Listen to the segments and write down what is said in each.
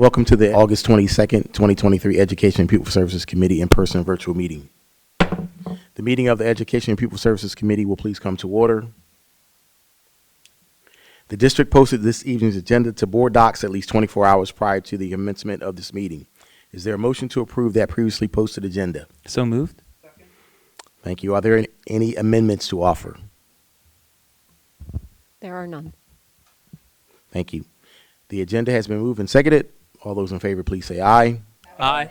Welcome to the August 22nd, 2023 Education and Pupil Services Committee in-person and virtual meeting. The meeting of the Education and Pupil Services Committee will please come to order. The district posted this evening's agenda to board docs at least 24 hours prior to the commencement of this meeting. Is there a motion to approve that previously posted agenda? So moved. Second. Thank you. Are there any amendments to offer? There are none. Thank you. The agenda has been moved and seconded. All those in favor, please say aye. Aye.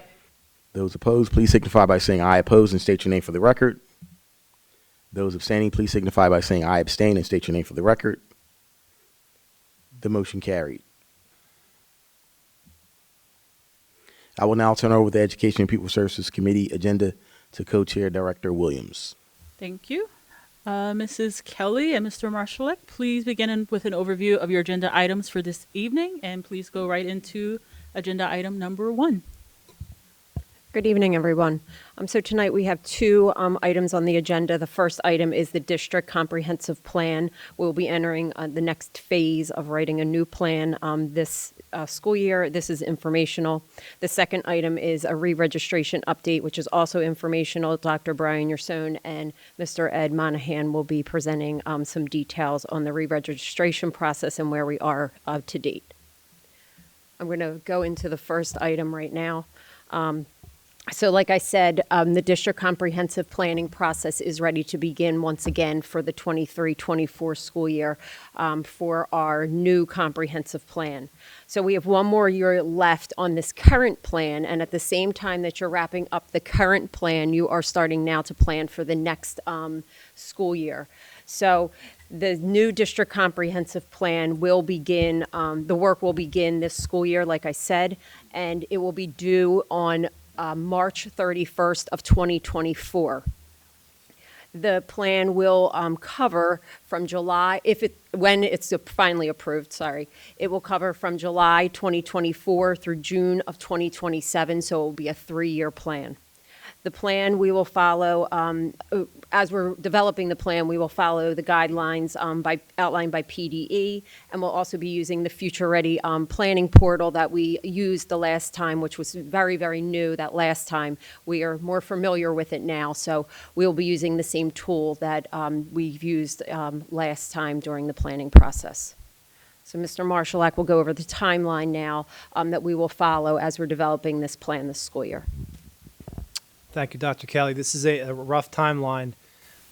Those opposed, please signify by saying aye opposed and state your name for the record. Those abstaining, please signify by saying aye abstain and state your name for the record. The motion carried. I will now turn over the Education and Pupil Services Committee agenda to Co-Chair Director Williams. Thank you. Mrs. Kelly and Mr. Marshallek, please begin with an overview of your agenda items for this evening, and please go right into agenda item number 1. Good evening, everyone. So tonight we have two items on the agenda. The first item is the district comprehensive plan. We'll be entering the next phase of writing a new plan this school year. This is informational. The second item is a re-registration update, which is also informational. Dr. Brian Yerson and Mr. Ed Monahan will be presenting some details on the re-registration process and where we are to date. I'm going to go into the first item right now. So like I said, the district comprehensive planning process is ready to begin once again for the 23-24 school year for our new comprehensive plan. So we have one more year left on this current plan, and at the same time that you're wrapping up the current plan, you are starting now to plan for the next school year. So the new district comprehensive plan will begin, the work will begin this school year, like I said, and it will be due on March 31st of 2024. The plan will cover from July, when it's finally approved, it will cover from July 2024 through June of 2027, so it will be a 3-year plan. The plan we will follow, as we're developing the plan, we will follow the guidelines outlined by PDE, and we'll also be using the Future Ready planning portal that we used the last time, which was very, very new that last time. We are more familiar with it now, so we'll be using the same tool that we've used last time during the planning process. So Mr. Marshallek will go over the timeline now that we will follow as we're developing this plan this school year. Thank you, Dr. Kelly. This is a rough timeline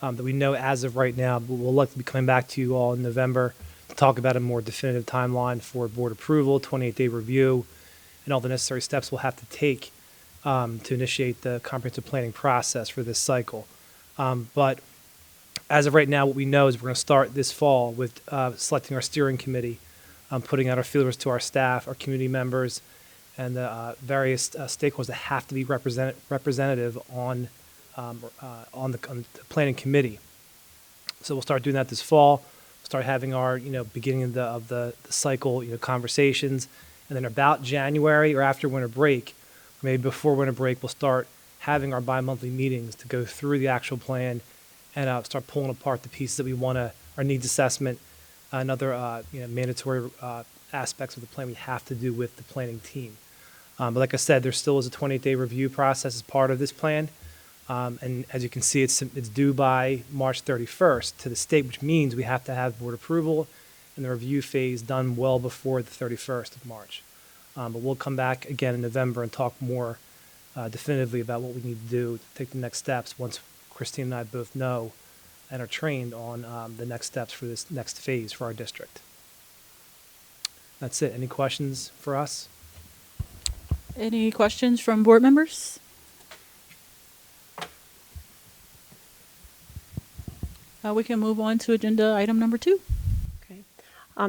that we know as of right now, but we'll likely be coming back to you all in November to talk about a more definitive timeline for board approval, 28-day review, and all the necessary steps we'll have to take to initiate the comprehensive planning process for this cycle. But as of right now, what we know is we're going to start this fall with selecting our steering committee, putting out our feelers to our staff, our community members, and the various stakeholders that have to be representative on the planning committee. So we'll start doing that this fall. We'll start having our beginning of the cycle conversations, and then about January or after winter break, or maybe before winter break, we'll start having our bi-monthly meetings to go through the actual plan and start pulling apart the pieces that we want to, our needs assessment, and other mandatory aspects of the plan we have to do with the planning team. But like I said, there still is a 28-day review process as part of this plan. And as you can see, it's due by March 31st to the state, which means we have to have board approval and the review phase done well before the 31st of March. But we'll come back again in November and talk more definitively about what we need to do to take the next steps once Christine and I both know and are trained on the next steps for this next phase for our district. That's it. Any questions for us? Any questions from board members? We can move on to agenda item number 2. Okay.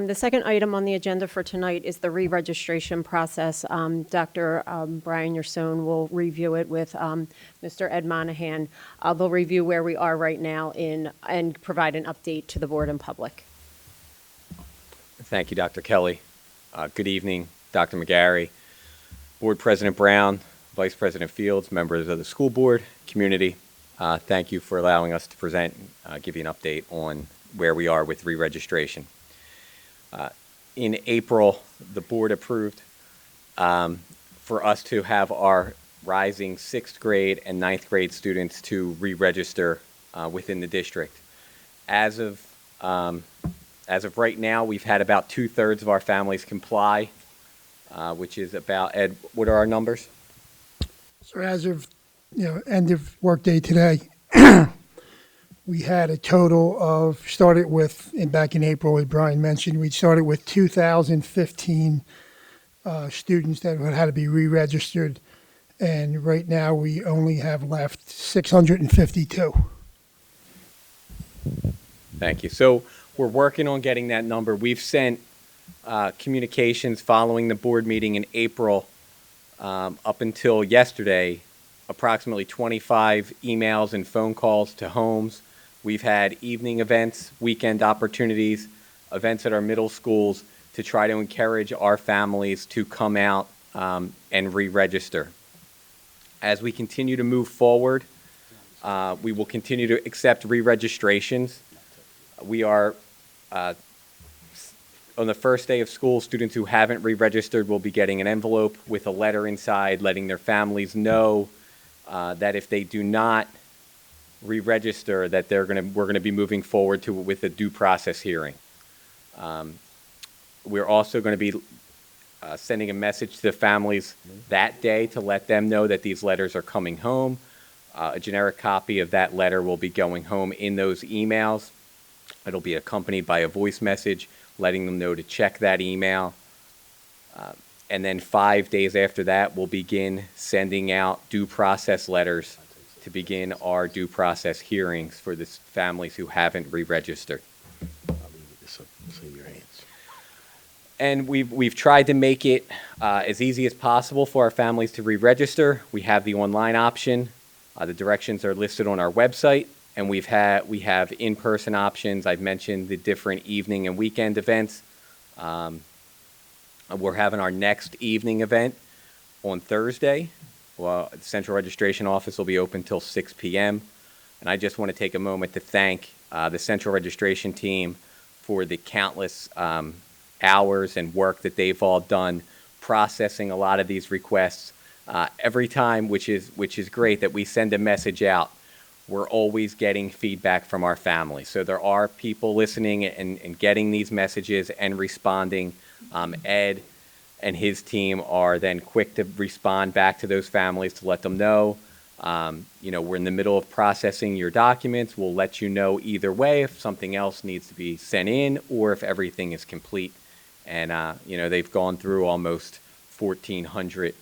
The second item on the agenda for tonight is the re-registration process. Dr. Brian Yerson will review it with Mr. Ed Monahan. They'll review where we are right now and provide an update to the board and public. Thank you, Dr. Kelly. Good evening, Dr. McGarry, Board President Brown, Vice President Fields, members of the school board, community. Thank you for allowing us to present, give you an update on where we are with re-registration. In April, the board approved for us to have our rising 6th grade and 9th grade students to re-register within the district. As of right now, we've had about 2/3 of our families comply, which is about, Ed, what are our numbers? So as of, end of workday today, we had a total of, started with, and back in April, as Brian mentioned, we started with 2,015 students that had to be re-registered. And right now, we only have left 652. Thank you. So we're working on getting that number. We've sent communications following the board meeting in April up until yesterday, approximately 25 emails and phone calls to homes. We've had evening events, weekend opportunities, events at our middle schools to try to encourage our families to come out and re-register. As we continue to move forward, we will continue to accept re-registrations. We are, on the first day of school, students who haven't re-registered will be getting an envelope with a letter inside letting their families know that if they do not re-register, that we're going to be moving forward with a due process hearing. We're also going to be sending a message to the families that day to let them know that these letters are coming home. A generic copy of that letter will be going home in those emails. It'll be accompanied by a voice message letting them know to check that email. And then 5 days after that, we'll begin sending out due process letters to begin our due process hearings for the families who haven't re-registered. I'll leave it this in your hands. And we've tried to make it as easy as possible for our families to re-register. We have the online option. The directions are listed on our website, and we have in-person options. I've mentioned the different evening and weekend events. We're having our next evening event on Thursday. Well, the central registration office will be open till 6 p.m. And I just want to take a moment to thank the central registration team for the countless hours and work that they've all done processing a lot of these requests. Every time, which is great, that we send a message out, we're always getting feedback from our families. So there are people listening and getting these messages and responding. Ed and his team are then quick to respond back to those families to let them know, we're in the middle of processing your documents. We'll let you know either way if something else needs to be sent in or if everything is complete. And, they've gone through almost 1,400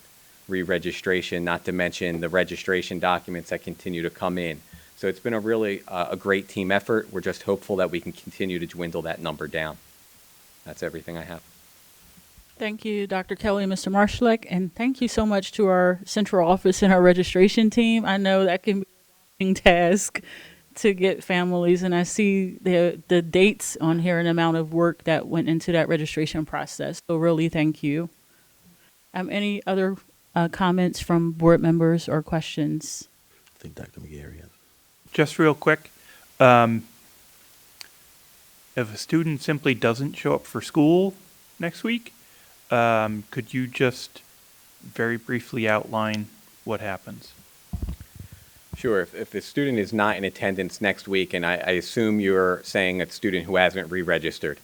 re-registration, not to mention the registration documents that continue to come in. So it's been a really a great team effort. We're just hopeful that we can continue to dwindle that number down. That's everything I have. Thank you, Dr. Kelly and Mr. Marshallek, and thank you so much to our central office and our registration team. I know that can be a daunting task to get families, and I see the dates on here and the amount of work that went into that registration process. So really, thank you. Any other comments from board members or questions? I think Dr. McGarry has. Just real quick, if a student simply doesn't show up for school next week, could you just very briefly outline what happens? Sure. If a student is not in attendance next week, and I assume you're saying a student who hasn't re-registered,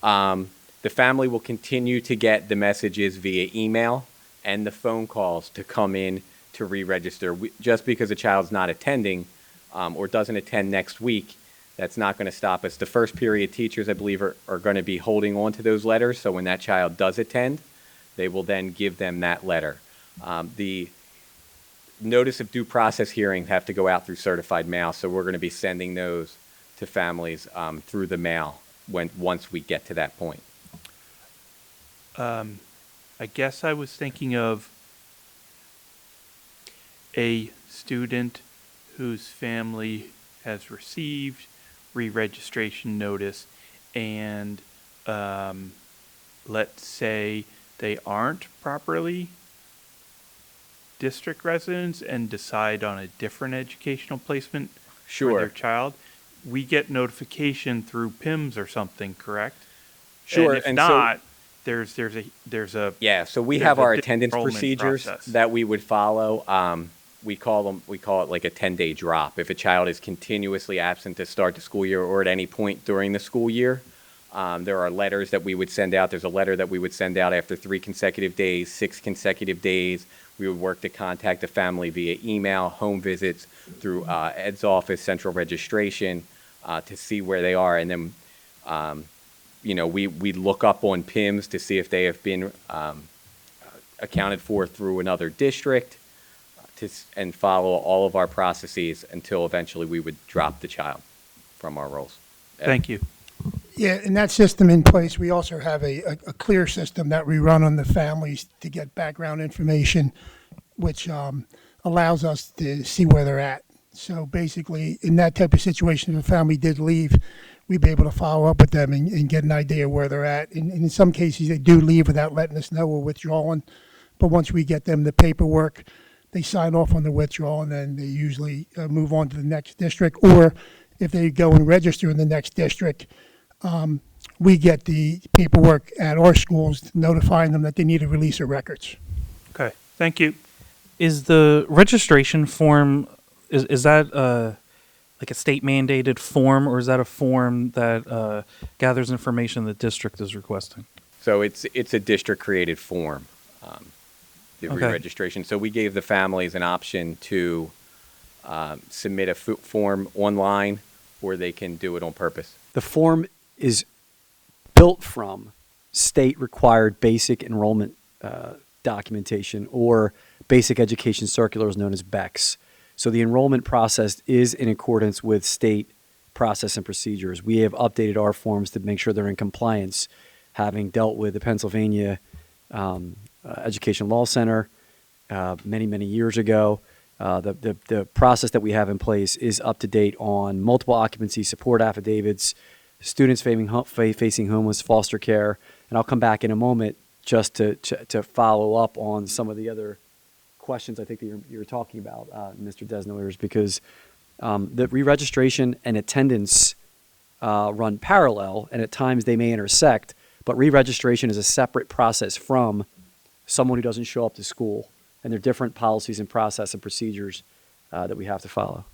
the family will continue to get the messages via email and the phone calls to come in to re-register. Just because a child's not attending or doesn't attend next week, that's not going to stop us. The first period teachers, I believe, are going to be holding on to those letters. So when that child does attend, they will then give them that letter. The notice of due process hearings have to go out through certified mail. So we're going to be sending those to families through the mail once we get to that point. I guess I was thinking of a student whose family has received re-registration notice, and let's say they aren't properly district residents and decide on a different educational placement for their child. We get notification through PIMS or something, correct? Sure. And if And not, there's a Yeah, so we There's have a our di- attendance enrollment procedures process. that we would follow. We call it like a 10-day drop. If a child is continuously absent to start the school year or at any point during the school year, there are letters that we would send out. There's a letter that we would send out after 3 consecutive days, 6 consecutive days. We would work to contact the family via email, home visits, through Ed's office, central registration, to see where they are. And then, we look up on PIMS to see if they have been accounted for through another district, and follow all of our processes until eventually we would drop the child from our rolls. Thank you. Yeah, and that system in place, we also have a clear system that we run on the families to get background information, which allows us to see where they're at. So basically, in that type of situation, if a family did leave, we'd be able to follow up with them and get an idea where they're at. And in some cases, they do leave without letting us know we're withdrawing. But once we get them the paperwork, they sign off on the withdrawal, and then they usually move on to the next district. Or if they go and register in the next district, we get the paperwork at our schools notifying them that they need a release of records. Okay, thank you. Is the registration form, is that like a state mandated form, or is that a form that gathers information the district is requesting? So it's a district-created form, the Okay. re-registration. So we gave the families an option to submit a form online, or they can do it on purpose. The form is built from state-required basic enrollment documentation or basic education circulars known as BECS. So the enrollment process is in accordance with state process and procedures. We have updated our forms to make sure they're in compliance, having dealt with the Pennsylvania Education Law Center many, many years ago. The process that we have in place is up to date on multiple occupancy support affidavits, students facing homeless, foster care, and I'll come back in a moment just to follow up on some of the other questions I think that you're talking about, Mr. Desnoyers, because the re-registration and attendance run parallel, and at times they may intersect, but re-registration is a separate process from someone who doesn't show up to school, and there are different policies and process and procedures that we have to follow.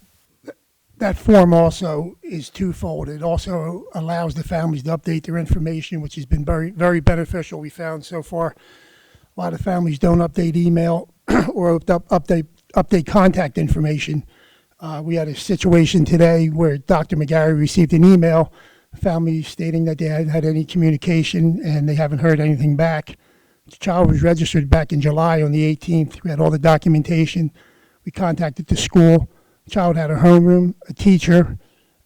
That form also is twofold. It also allows the families to update their information, which has been very, very beneficial. We found so far a lot of families don't update email or update contact information. We had a situation today where Dr. McGarry received an email, family stating that they hadn't had any communication and they haven't heard anything back. The child was registered back in July on the 18th. We had all the documentation. We contacted the school. The child had a homeroom, a teacher,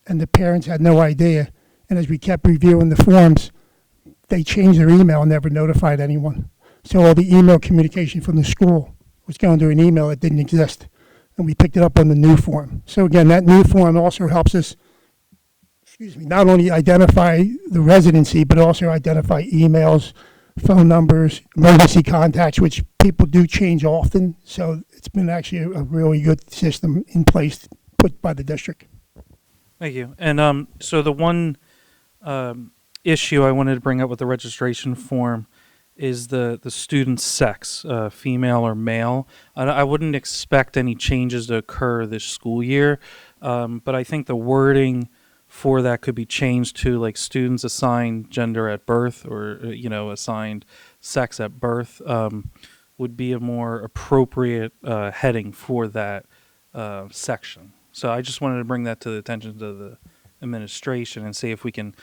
and the parents had no idea. And as we kept reviewing the forms, they changed their email and never notified anyone. So all the email communication from the school was going to an email that didn't exist. And we picked it up on the new form. So again, that new form also helps us, not only identify the residency, but also identify emails, phone numbers, emergency contacts, which people do change often. So it's been actually a really good system in place put by the district. Thank you. And so the one issue I wanted to bring up with the registration form is the student's sex, female or male. I wouldn't expect any changes to occur this school year, but I think the wording for that could be changed to like students assigned gender at birth or assigned sex at birth would be a more appropriate heading for that section. So I just wanted to bring that to the attention of the administration and see if we can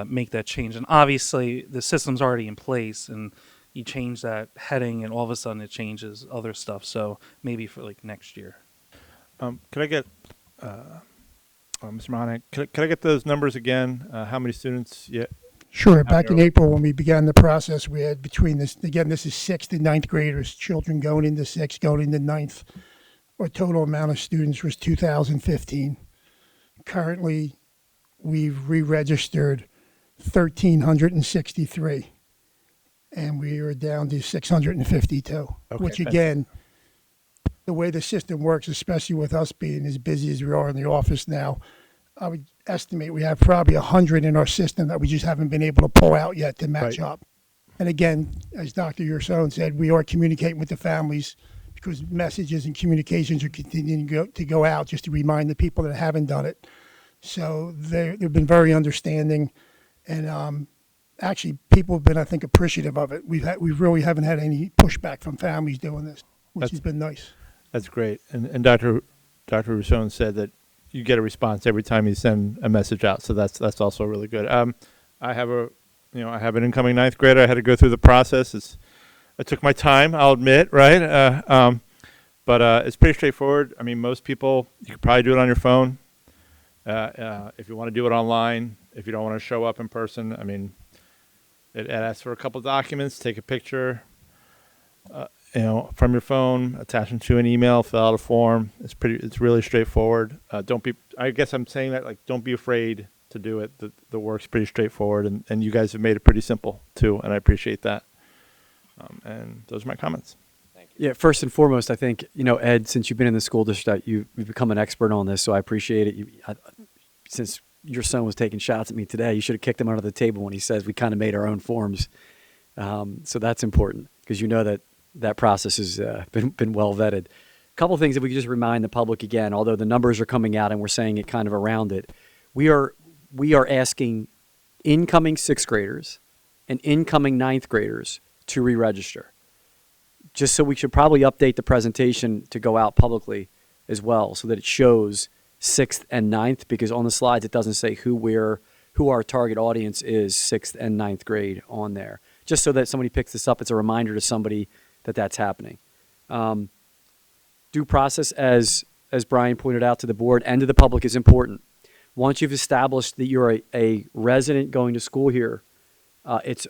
make that change. And obviously the system's already in place and you change that heading and all of a sudden it changes other stuff. So maybe for like next year. Could I get, Mr. Mahoney, could I get those numbers again? How many students yet? Sure. Back in April, when we began the process, we had between this, again, this is 6th and 9th graders, children going into 6th, going into 9th. Our total amount of students was 2,015. Currently, we've re-registered 1,363, and we are down to 652, which again, the way the system works, especially with us being as busy as we are in the office now, I would estimate we have probably 100 in our system that we just haven't been able to pull out yet to match up. And again, as Dr. Yerson said, we are communicating with the families because messages and communications are continuing to go out just to remind the people that haven't done it. So they've been very understanding, and actually people have been, I think, appreciative of it. We really haven't had any pushback from families doing this, which has been nice. That's great. And Dr. Rousseau said that you get a response every time you send a message out, so that's also really good. I have an incoming ninth grader. I had to go through the process. I took my time, I'll admit, right? But it's pretty straightforward. I mean, most people, you could probably do it on your phone. If you want to do it online, if you don't want to show up in person, I mean, it asks for a couple documents. Take a picture, from your phone, attach them to an email, fill out a form. It's really straightforward. I guess I'm saying that, like, don't be afraid to do it. The work's pretty straightforward, and you guys have made it pretty simple too, and I appreciate that. And those are my comments. Thank you. Yeah, first and foremost, I think, Ed, since you've been in the school district, you've become an expert on this, so I appreciate it. Since your son was taking shots at me today, you should have kicked him under the table when he says we kind of made our own forms. So that's important because that process has been well vetted. A couple of things that we could just remind the public again, although the numbers are coming out and we're saying it kind of around it, we are asking incoming sixth graders and incoming ninth graders to re-register. Just so we should probably update the presentation to go out publicly as well so that it shows 6th and 9th, because on the slides it doesn't say who our target audience is 6th and 9th grade on there. Just so that somebody picks this up, it's a reminder to somebody that that's happening. Due process, as Brian pointed out to the board and to the public, is important. Once you've established that you're a resident going to school here, it's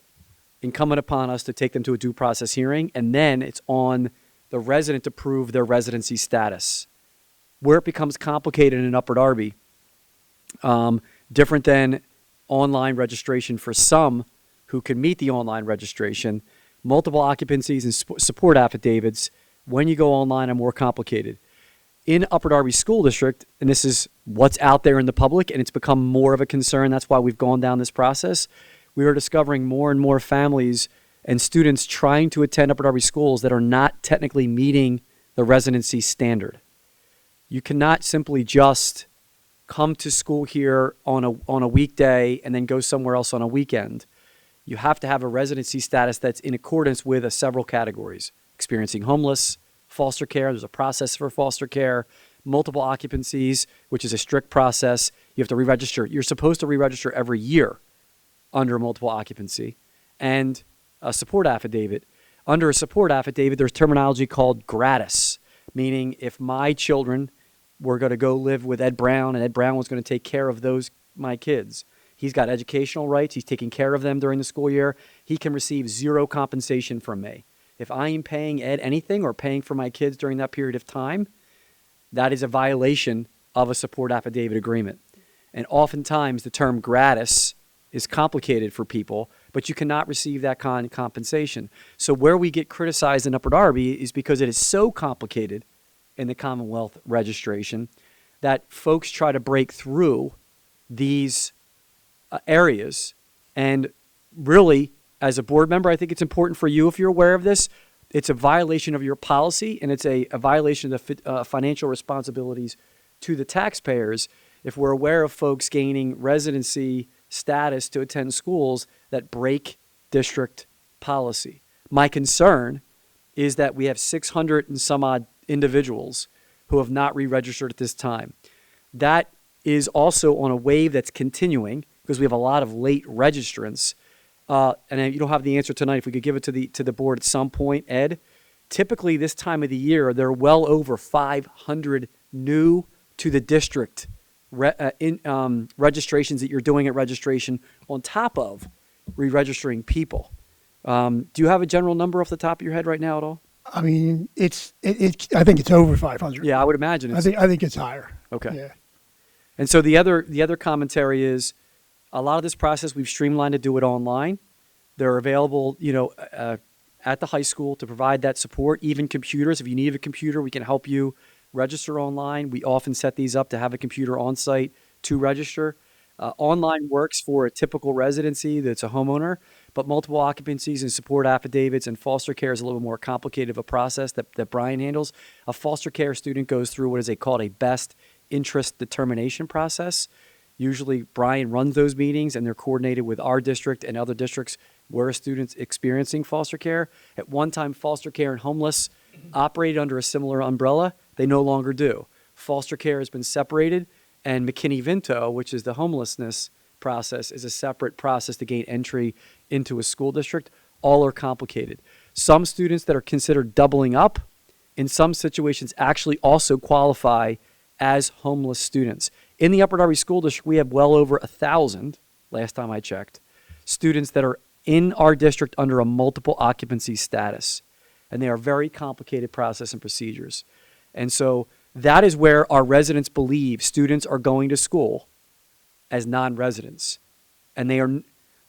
incumbent upon us to take them to a due process hearing, and then it's on the resident to prove their residency status. Where it becomes complicated in Upper Darby, different than online registration for some who can meet the online registration, multiple occupancies and support affidavits, when you go online, are more complicated. In Upper Darby School District, and this is what's out there in the public, and it's become more of a concern, that's why we've gone down this process, we are discovering more and more families and students trying to attend Upper Darby schools that are not technically meeting the residency standard. You cannot simply just come to school here on a weekday and then go somewhere else on a weekend. You have to have a residency status that's in accordance with several categories: experiencing homeless, foster care, there's a process for foster care, multiple occupancies, which is a strict process. You have to re-register. You're supposed to re-register every year under multiple occupancy, and a support affidavit. Under a support affidavit, there's terminology called gratis, meaning if my children were going to go live with Ed Brown and Ed Brown was going to take care of my kids, he's got educational rights, he's taking care of them during the school year, he can receive zero compensation from me. If I am paying Ed anything or paying for my kids during that period of time, that is a violation of a support affidavit agreement. And oftentimes the term gratis is complicated for people, but you cannot receive that kind of compensation. So where we get criticized in Upper Darby is because it is so complicated in the Commonwealth registration that folks try to break through these areas. And really, as a board member, I think it's important for you, if you're aware of this, it's a violation of your policy, and it's a violation of the financial responsibilities to the taxpayers if we're aware of folks gaining residency status to attend schools that break district policy. My concern is that we have 600 and some odd individuals who have not re-registered at this time. That is also on a wave that's continuing because we have a lot of late registrants. And you don't have the answer tonight. If we could give it to the board at some point, Ed. Typically this time of the year, there are well over 500 new to the district registrations that you're doing at registration on top of re-registering people. Do you have a general number off the top of your head right now at all? I mean, I think it's over 500. Yeah, I would imagine. I think it's higher. Okay. Yeah. And so the other commentary is a lot of this process we've streamlined to do it online. They're available, at the high school to provide that support, even computers. If you need a computer, we can help you register online. We often set these up to have a computer on site to register. Online works for a typical residency that's a homeowner, but multiple occupancies and support affidavits and foster care is a little more complicated of a process that Brian handles. A foster care student goes through what is called a best interest determination process. Usually Brian runs those meetings and they're coordinated with our district and other districts where a student's experiencing foster care. At one time, foster care and homeless operated under a similar umbrella. They no longer do. Foster care has been separated, and McKinney-Vento, which is the homelessness process, is a separate process to gain entry into a school district. All are complicated. Some students that are considered doubling up, in some situations, actually also qualify as homeless students. In the Upper Darby School District, we have well over 1,000, last time I checked, students that are in our district under a multiple occupancy status. And they are very complicated process and procedures. And so that is where our residents believe students are going to school as non-residents. And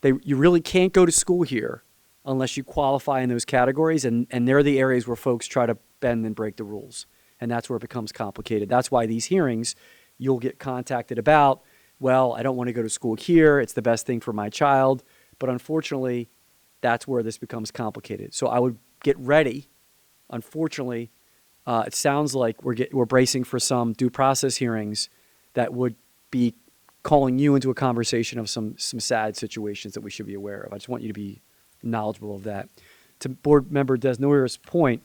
you really can't go to school here unless you qualify in those categories. And they're the areas where folks try to bend and break the rules. And that's where it becomes complicated. That's why these hearings, you'll get contacted about, well, I don't want to go to school here. It's the best thing for my child. But unfortunately, that's where this becomes complicated. So I would get ready. Unfortunately, it sounds like we're bracing for some due process hearings that would be calling you into a conversation of some sad situations that we should be aware of. I just want you to be knowledgeable of that. To Board Member Desnoyer's point,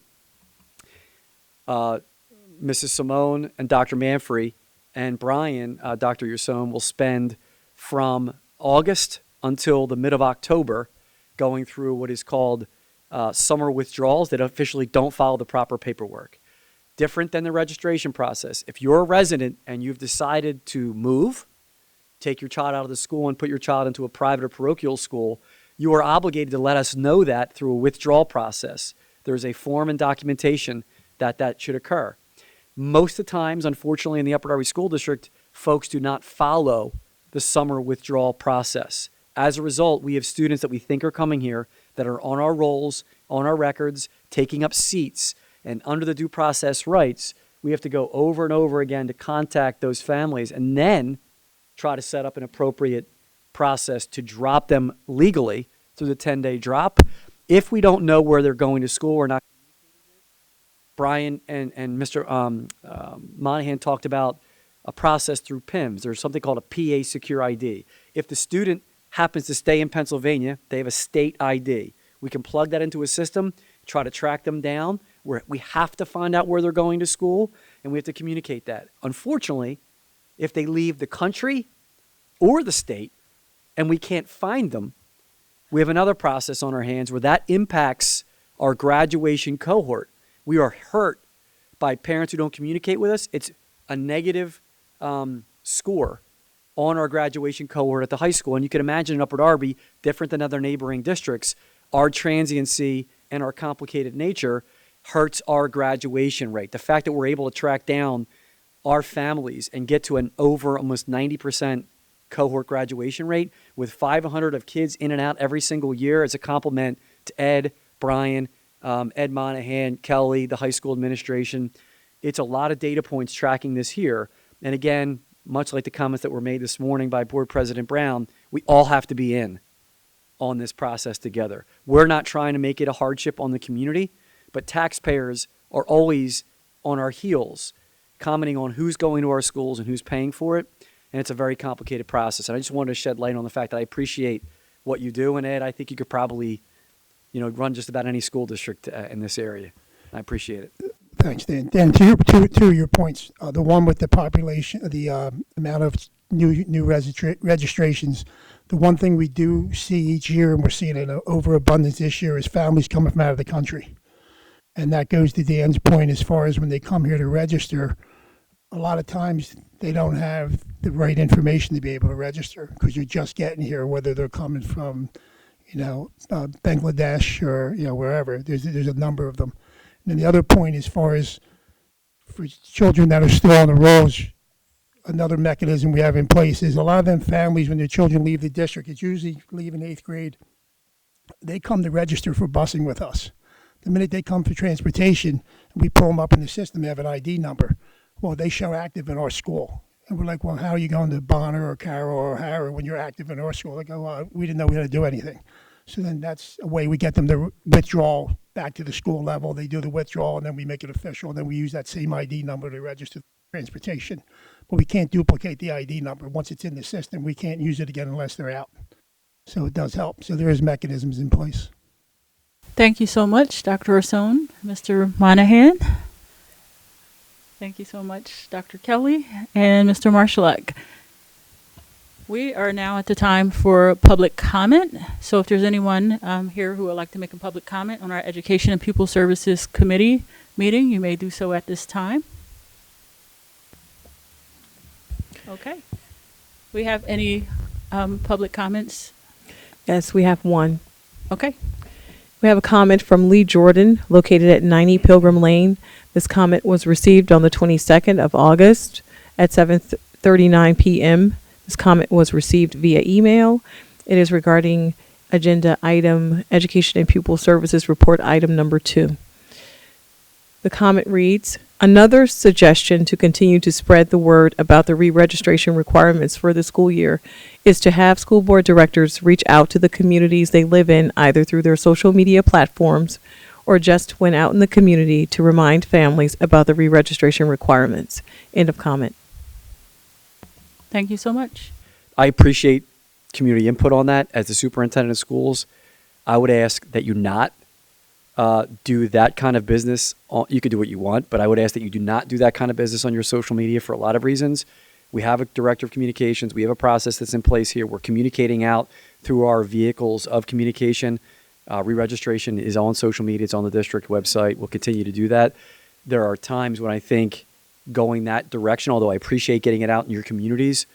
Mrs. Simone and Dr. Manfrey and Brian, Dr. Yerson, will spend from August until the mid of October going through what is called summer withdrawals that officially don't follow the proper paperwork. Different than the registration process. If you're a resident and you've decided to move, take your child out of the school and put your child into a private or parochial school, you are obligated to let us know that through a withdrawal process. There's a form and documentation that should occur. Most of the times, unfortunately, in the Upper Darby School District, folks do not follow the summer withdrawal process. As a result, we have students that we think are coming here that are on our rolls, on our records, taking up seats. And under the due process rights, we have to go over and over again to contact those families and then try to set up an appropriate process to drop them legally through the 10-day drop. If we don't know where they're going to school, we're not. Brian and Mr. Monahan talked about a process through PIMS. There's something called a PA Secure ID. If the student happens to stay in Pennsylvania, they have a state ID. We can plug that into a system, try to track them down. We have to find out where they're going to school, and we have to communicate that. Unfortunately, if they leave the country or the state and we can't find them, we have another process on our hands where that impacts our graduation cohort. We are hurt by parents who don't communicate with us. It's a negative score on our graduation cohort at the high school. And you can imagine in Upper Darby, different than other neighboring districts, our transiency and our complicated nature hurts our graduation rate. The fact that we're able to track down our families and get to an over almost 90% cohort graduation rate with 500 of kids in and out every single year is a compliment to Ed, Brian, Ed Monahan, Kelly, the high school administration. It's a lot of data points tracking this here. And again, much like the comments that were made this morning by Board President Brown, we all have to be in on this process together. We're not trying to make it a hardship on the community, but taxpayers are always on our heels, commenting on who's going to our schools and who's paying for it. And it's a very complicated process. And I just wanted to shed light on the fact that I appreciate what you do. And Ed, I think you could probably, run just about any school district in this area. I appreciate it. Thanks, Dan. Dan, to your points, the one with the population, the amount of new registrations, the one thing we do see each year, and we're seeing an overabundance this year, is families coming from out of the country. And that goes to Dan's point as far as when they come here to register, a lot of times they don't have the right information to be able to register because you're just getting here, whether they're coming from, Bangladesh or, wherever. There's a number of them. And then the other point, as far as for children that are still on the rolls, another mechanism we have in place is a lot of them families, when their children leave the district, it's usually leaving 8th grade, they come to register for busing with us. The minute they come for transportation, we pull them up in the system, they have an ID number. Well, they show active in our school. And we're like, well, how are you going to Bonner or Carroll or Harrow when you're active in our school? They go, well, we didn't know we had to do anything. So then that's a way we get them to withdraw back to the school level. They do the withdrawal, and then we make it official, and then we use that same ID number to register transportation. But we can't duplicate the ID number. Once it's in the system, we can't use it again unless they're out. So it does help. So there is mechanisms in place. Thank you so much, Dr. Rason. Mr. Monahan. Thank you so much, Dr. Kelly and Mr. Marshallek. We are now at the time for public comment. So if there's anyone here who would like to make a public comment on our Education and Pupil Services Committee meeting, you may do so at this time. Okay. We have any public comments? Yes, we have one. Okay. We have a comment from Lee Jordan, located at 90 Pilgrim Lane. This comment was received on the 22nd of August at 7:39 p.m. This comment was received via email. It is regarding agenda item Education and Pupil Services Report item number 2. The comment reads, another suggestion to continue to spread the word about the re-registration requirements for the school year is to have school board directors reach out to the communities they live in, either through their social media platforms or just when out in the community, to remind families about the re-registration requirements. End of comment. Thank you so much. I appreciate community input on that. As the superintendent of schools, I would ask that you not do that kind of business. You could do what you want, but I would ask that you do not do that kind of business on your social media for a lot of reasons. We have a director of communications. We have a process that's in place here. We're communicating out through our vehicles of communication. Re-registration is on social media. It's on the district website. We'll continue to do that. There are times when I think going that direction, although I appreciate getting it out in your communities,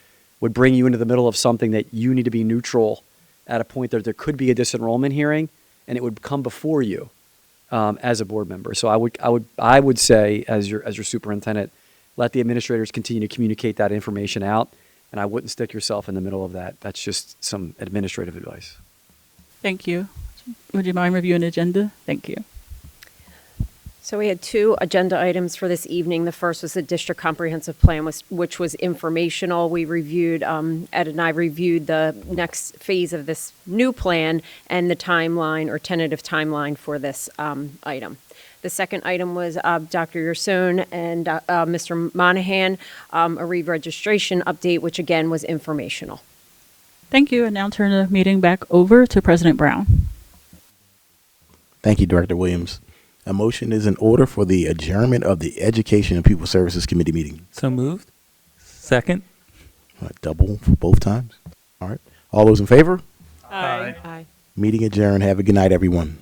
would bring you into the middle of something that you need to be neutral at a point that there could be a disenrollment hearing, and it would come before you as a board member. So I would say, as your superintendent, let the administrators continue to communicate that information out, and I wouldn't stick yourself in the middle of that. That's just some administrative advice. Thank you. Would you mind reviewing the agenda? Thank you. So we had 2 agenda items for this evening. The first was the district comprehensive plan, which was informational. We reviewed, Ed and I reviewed the next phase of this new plan and the timeline or tentative timeline for this item. The second item was Dr. Yerson and Mr. Monahan, a re-registration update, which again was informational. Thank you. And now turn the meeting back over to President Brown. Thank you, Director Williams. A motion is in order for the adjournment of the Education and Pupil Services Committee meeting. So moved. Second. Double for both times. All right. All those in favor? Aye. Aye. Meeting adjourned. Have a good night, everyone.